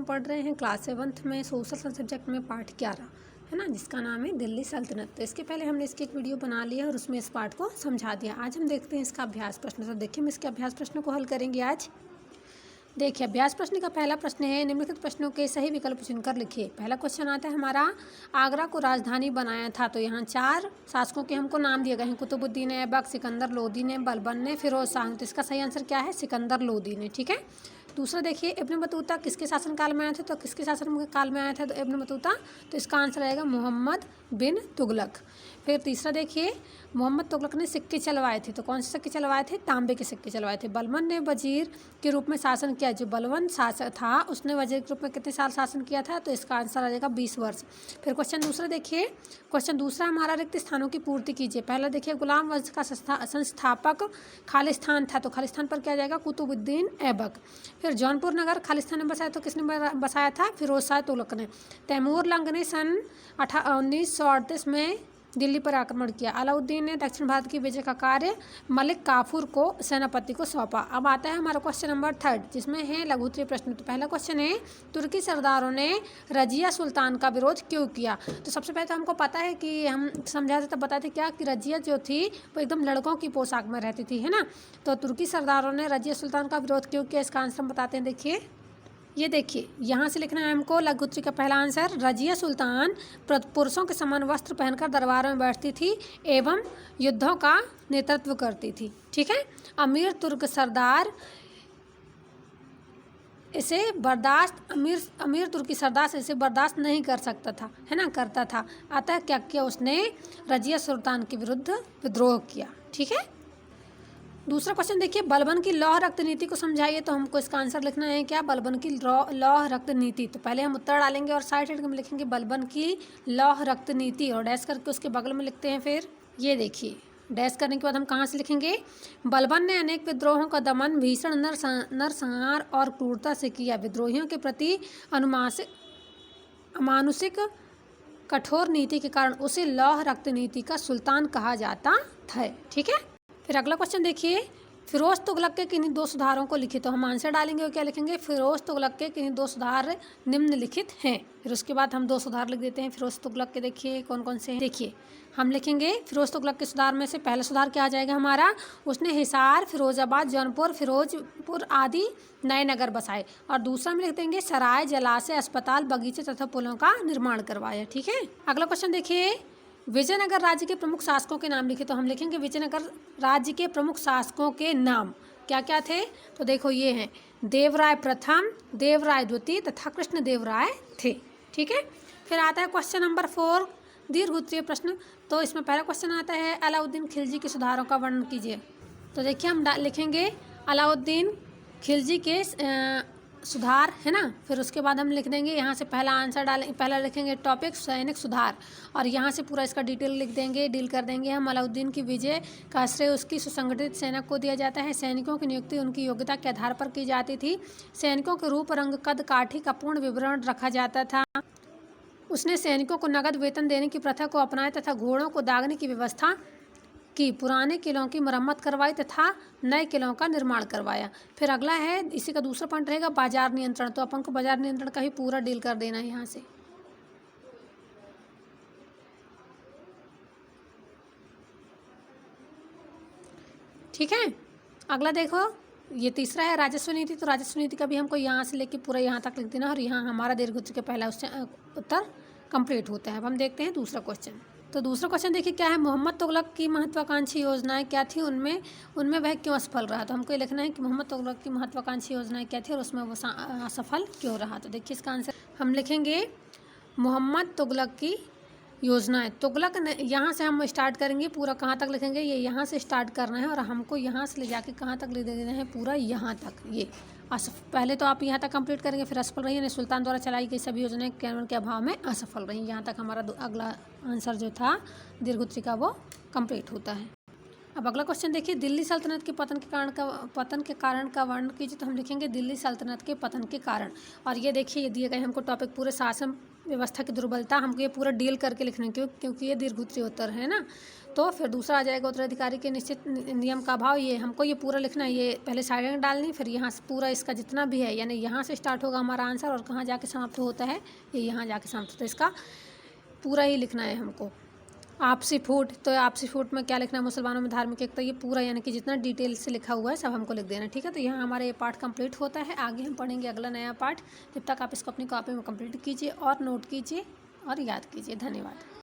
हम पढ़ रहे हैं क्लास 7th में सोशल साइंस सब्जेक्ट में पार्ट 11 है ना, जिसका नाम है दिल्ली सल्तनत। तो इसके पहले हमने इसकी एक वीडियो बना लिया और उसमें इस पार्ट को समझा दिया। आज हम देखते हैं इसका अभ्यास प्रश्न। तो देखिए हम इसके अभ्यास प्रश्न को हल करेंगे आज। देखिए अभ्यास प्रश्न का पहला प्रश्न है, निम्नलिखित प्रश्नों के सही विकल्प चुनकर लिखिए। पहला क्वेश्चन आता है हमारा, आगरा को राजधानी बनाया था। तो यहाँ 4 शासकों के हमको नाम दिए गए हैं, कुतुबुद्दीन ऐबक, सिकंदर लोदी ने, बलबन ने, फिरोज शाह। तो इसका सही आंसर क्या है? सिकंदर लोदी ने। ठीक है। दूसरा देखिए, इब्न बतूता किसके शासनकाल में आया था? तो किसके शासनकाल में आया था तो इब्न बतूता? तो इसका आंसर आएगा मोहम्मद बिन तुगलक। फिर तीसरा देखिए, मोहम्मद तुगलक ने सिक्के चलवाए थे। तो कौन से सिक्के चलवाए थे? तांबे के सिक्के चलवाए थे। बलबन ने वजीर के रूप में शासन किया। जो बलबन शासक था उसने वजीर के रूप में कितने साल शासन किया था? तो इसका आंसर आ जाएगा 20 वर्ष। फिर क्वेश्चन दूसरा देखिए, क्वेश्चन दूसरा हमारा, रिक्त स्थानों की पूर्ति कीजिए। पहला देखिए, गुलाम वंश का संस्थापक खालिस्तान था। तो खालिस्तान पर क्या जाएगा? कुतुबुद्दीन ऐबक। फिर जौनपुर नगर खालिस्तान में बसाया, तो किसने बसाया था? फिरोज शाह तुगलक ने। तैमूर लंग ने सन 1938 में दिल्ली पर आक्रमण किया। अलाउद्दीन ने दक्षिण भारत की विजय का कार्य मलिक काफूर को सेनापति को सौंपा। अब आता है हमारा क्वेश्चन नंबर 3, जिसमें है लघु उत्तरीय प्रश्न। तो पहला क्वेश्चन है, तुर्की सरदारों ने रजिया सुल्तान का विरोध क्यों किया? तो सबसे पहले तो हमको पता है कि हम समझाते तब बताते क्या कि रजिया जो थी वो एकदम लड़कों की पोशाक में रहती थी, है ना। तो तुर्की सरदारों ने रजिया सुल्तान का विरोध क्यों किया, इसका आंसर हम बताते हैं। देखिए ये देखिए, यहाँ से लिखना है हमको लघु उत्तरीय का पहला आंसर। रजिया सुल्तान पुरुषों के समान वस्त्र पहनकर दरबार में बैठती थी एवं युद्धों का नेतृत्व करती थी। ठीक है। अमीर तुर्क सरदार इसे बर्दाश्त अमीर तुर्की सरदार इसे बर्दाश्त नहीं कर सकता था, है ना, करता था। अतः क्या किया उसने? रजिया सुल्तान के विरुद्ध विद्रोह किया। ठीक है। दूसरा क्वेश्चन देखिए, बलबन की लौह रक्त नीति को समझाइए। तो हमको इसका आंसर लिखना है क्या? बलबन की लौह रक्त नीति। तो पहले हम उत्तर डालेंगे और साइड में लिखेंगे बलबन की लौह रक्त नीति और डैश करके उसके बगल में लिखते हैं। फिर ये देखिए, डैश करने के बाद हम कहाँ से लिखेंगे? बलबन ने अनेक विद्रोहों का दमन भीषण नरसंहार और क्रूरता से किया। विद्रोहियों के प्रति अमानुषिक कठोर नीति के कारण उसे लौह रक्त नीति का सुल्तान कहा जाता था। ठीक है। फिर अगला क्वेश्चन देखिए, फिरोज तुगलक के किन्हीं 2 सुधारों को लिखिए। तो हम आंसर डालेंगे और क्या लिखेंगे? फिरोज तुगलक के किन्हीं 2 सुधार निम्नलिखित हैं। फिर उसके बाद हम 2 सुधार लिख देते हैं फिरोज तुगलक के। देखिए कौन कौन से हैं। देखिए हम लिखेंगे फिरोज तुगलक के सुधार में से पहला सुधार क्या आ जाएगा हमारा? उसने हिसार, फिरोजाबाद, जौनपुर, फिरोजपुर आदि नए नगर बसाए। और दूसरा में लिख देंगे सराय, जलाशय, अस्पताल, बगीचे तथा पुलों का निर्माण करवाया। ठीक है। अगला क्वेश्चन देखिए, विजयनगर राज्य के प्रमुख शासकों के नाम लिखे। तो हम लिखेंगे विजयनगर राज्य के प्रमुख शासकों के नाम क्या क्या थे? तो देखो ये हैं, देवराय प्रथम, देवराय द्वितीय तथा कृष्णदेवराय थे। ठीक है। फिर आता है क्वेश्चन नंबर 4, दीर्घ उत्तरीय प्रश्न। तो इसमें पहला क्वेश्चन आता है, अलाउद्दीन खिलजी के सुधारों का वर्णन कीजिए। तो देखिए हम लिखेंगे अलाउद्दीन खिलजी के सुधार, है ना। फिर उसके बाद हम लिख देंगे, यहाँ से पहला आंसर पहला लिखेंगे टॉपिक सैनिक सुधार और यहाँ से पूरा इसका डिटेल लिख देंगे, डील कर देंगे हम। अलाउद्दीन की विजय का श्रेय उसकी सुसंगठित सेना को दिया जाता है। सैनिकों की नियुक्ति उनकी योग्यता के आधार पर की जाती थी। सैनिकों के रूप, रंग, कद, काठी का पूर्ण विवरण रखा जाता था। उसने सैनिकों को नगद वेतन देने की प्रथा को अपनाया तथा घोड़ों को दागने की व्यवस्था की। पुराने किलों की मरम्मत करवाई तथा नए किलों का निर्माण करवाया। फिर अगला है, इसी का दूसरा पॉइंट रहेगा बाजार नियंत्रण। तो अपन को बाजार नियंत्रण का ही पूरा डील कर देना है यहाँ से। ठीक है। अगला देखो, ये तीसरा है राजस्व नीति। तो राजस्व नीति का भी हमको यहाँ से लेके पूरा यहाँ तक लिख देना और यहाँ हमारा दीर्घ उत्तर का पहला उत्तर कंप्लीट होता है। अब हम देखते हैं दूसरा क्वेश्चन। तो दूसरा क्वेश्चन देखिए क्या है, मोहम्मद तुगलक की महत्वाकांक्षी योजनाएं क्या थी, उनमें वह क्यों असफल रहा? तो हमको ये लिखना है कि मोहम्मद तुगलक की महत्वाकांक्षी योजनाएं क्या थी और उसमें वो असफल क्यों रहा। तो देखिए इसका आंसर हम लिखेंगे मोहम्मद तुगलक की योजनाएं। तुगलक ने, यहाँ से हम स्टार्ट करेंगे, पूरा कहाँ तक लिखेंगे? ये यहाँ से स्टार्ट करना है और हमको यहाँ से ले जाके कहाँ तक ले देना है? पूरा यहाँ तक। ये पहले तो आप यहाँ तक कंप्लीट करेंगे, फिर असफल रही, सुल्तान द्वारा चलाई गई सभी योजनाएं क्रियान्वयन के अभाव में असफल रही। यहाँ तक हमारा अगला आंसर जो था दीर्घ उत्तरी का वो कंप्लीट होता है। अब अगला क्वेश्चन देखिए, दिल्ली सल्तनत के पतन के कारण का वर्णन कीजिए। तो हम लिखेंगे दिल्ली सल्तनत के पतन के कारण। और ये देखिए, ये दिए गए हमको टॉपिक पूरे शासन व्यवस्था की दुर्बलता, हमको ये पूरा डील करके लिखना है क्योंकि ये दीर्घोत्तरीय है ना। तो फिर दूसरा आ जाएगा उत्तराधिकारी के निश्चित नियम का अभाव। ये हमको ये पूरा लिखना है, ये पहले साइडें डालनी, फिर यहाँ से पूरा इसका जितना भी है, यानी यहाँ से स्टार्ट होगा हमारा आंसर और कहाँ जाके समाप्त होता है, ये यहाँ जाके समाप्त होता है। इसका पूरा ही लिखना है हमको। आपसी फूट, तो आपसी फूट में क्या लिखना है, मुसलमानों में धार्मिक एकता, ये पूरा यानी कि जितना डिटेल से लिखा हुआ है सब हमको लिख देना, ठीक है। तो यहाँ हमारा ये पार्ट कंप्लीट होता है। आगे हम पढ़ेंगे अगला नया पार्ट। जब तक आप इसको अपनी कॉपी में कंप्लीट कीजिए और नोट कीजिए और याद कीजिए। धन्यवाद।